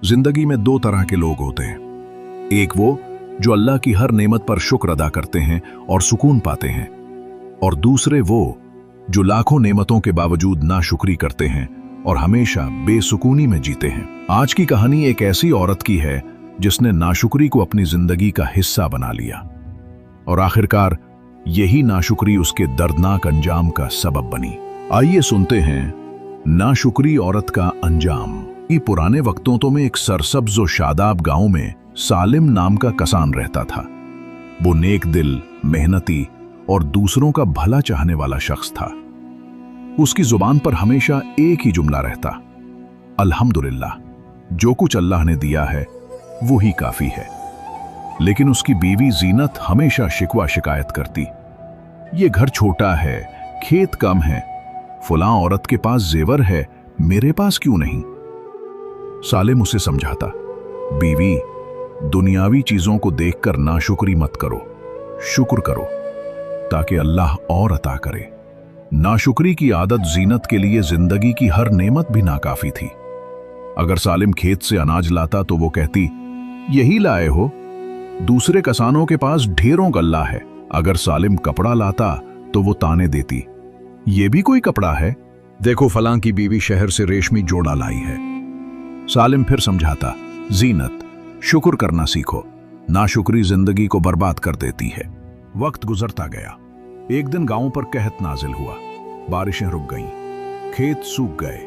जिंदगी में दो तरह के लोग होते हैं। एक वो जो अल्लाह की हर नेमत पर शुक्र अदा करते हैं और सुकून पाते हैं, और दूसरे वो जो लाखों नेमतों के बावजूद नाशुक्री करते हैं और हमेशा बेसुकूनी में जीते हैं। आज की कहानी एक ऐसी औरत की है जिसने नाशुक्री को अपनी जिंदगी का हिस्सा बना लिया और आखिरकार यही नाशुक्री उसके दर्दनाक अंजाम का सबब बनी। आइए सुनते हैं नाशुक्री औरत का अंजाम। पुराने वक्तों तो में एक सरसब्ज और शादाब गांव में सालिम नाम का कसान रहता था। वो नेक दिल, मेहनती और दूसरों का भला चाहने वाला शख्स था। उसकी जुबान पर हमेशा एक ही जुमला रहता, अल्हम्दुलिल्लाह, जो कुछ अल्लाह ने दिया है वो ही काफी है। लेकिन उसकी बीवी जीनत हमेशा शिकवा शिकायत करती, ये घर छोटा है, खेत कम है, फलां औरत के पास जेवर है, मेरे पास क्यों नहीं। सालिम उसे समझाता, बीवी, दुनियावी चीजों को देखकर नाशुक्री मत करो, शुक्र करो ताकि अल्लाह और अता करे। नाशुक्री की आदत जीनत के लिए जिंदगी की हर नेमत भी नाकाफी थी। अगर सालिम खेत से अनाज लाता तो वो कहती, यही लाए हो, दूसरे किसानों के पास ढेरों गल्ला है। अगर सालिम कपड़ा लाता तो वो ताने देती, ये भी कोई कपड़ा है, देखो फलां की बीवी शहर से रेशमी जोड़ा लाई है। सालिम फिर समझाता, जीनत, शुक्र करना सीखो, नाशुक्री जिंदगी को बर्बाद कर देती है। वक्त गुजरता गया। एक दिन गांव पर कहत नाजिल हुआ, बारिशें रुक गईं, खेत सूख गए,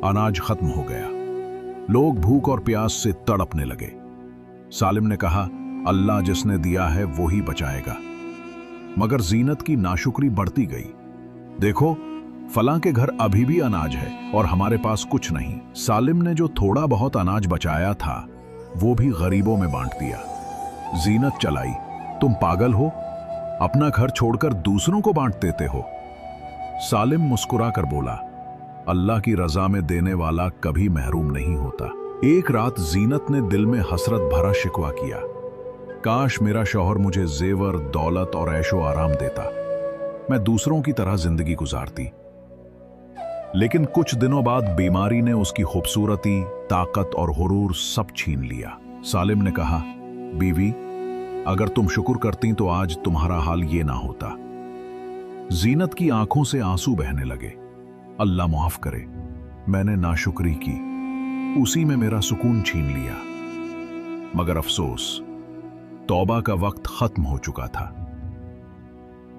अनाज खत्म हो गया, लोग भूख और प्यास से तड़पने लगे। सालिम ने कहा, अल्लाह जिसने दिया है वो ही बचाएगा। मगर जीनत की नाशुक्री बढ़ती गई। देखो, फलां के घर अभी भी अनाज है और हमारे पास कुछ नहीं। सालिम ने जो थोड़ा बहुत अनाज बचाया था वो भी गरीबों में बांट दिया। जीनत चलाई, तुम पागल हो, अपना घर छोड़कर दूसरों को बांट देते हो। सालिम मुस्कुरा कर बोला, अल्लाह की रजा में देने वाला कभी महरूम नहीं होता। एक रात जीनत ने दिल में हसरत भरा शिकवा किया, काश मेरा शौहर मुझे जेवर, दौलत और ऐशो आराम देता, मैं दूसरों की तरह जिंदगी गुजारती। लेकिन कुछ दिनों बाद बीमारी ने उसकी खूबसूरती, ताकत और हुरूर सब छीन लिया। सालिम ने कहा, बीवी, अगर तुम शुक्र करती तो आज तुम्हारा हाल ये ना होता। जीनत की आंखों से आंसू बहने लगे। अल्लाह माफ करे, मैंने नाशुक्री की, उसी में मेरा सुकून छीन लिया। मगर अफसोस, तौबा का वक्त खत्म हो चुका था।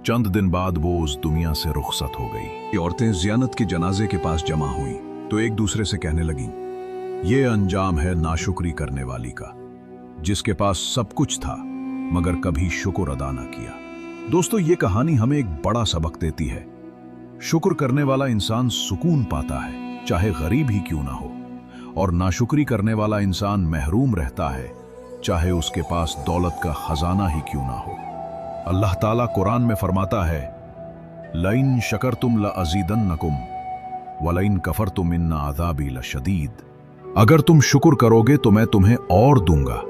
चंद दिन बाद वो उस दुनिया से रुखसत हो गई। औरतें ज़ियानत के जनाजे के पास जमा हुई तो एक दूसरे से कहने लगीं, ये अंजाम है नाशुक्री करने वाली का, जिसके पास सब कुछ था मगर कभी शुक्र अदा ना किया। दोस्तों, ये कहानी हमें एक बड़ा सबक देती है। शुक्र करने वाला इंसान सुकून पाता है, चाहे गरीब ही क्यों ना हो, और नाशुक्री करने वाला इंसान महरूम रहता है, चाहे उसके पास दौलत का खजाना ही क्यों ना हो। अल्लाह ताला कुरान में फरमाता है, लइन शकरतुम लअज़ीदन्नकुम वलइन कफरतुम इन्न अज़ाबी लशदीद। अगर तुम शुक्र करोगे तो मैं तुम्हें और दूंगा,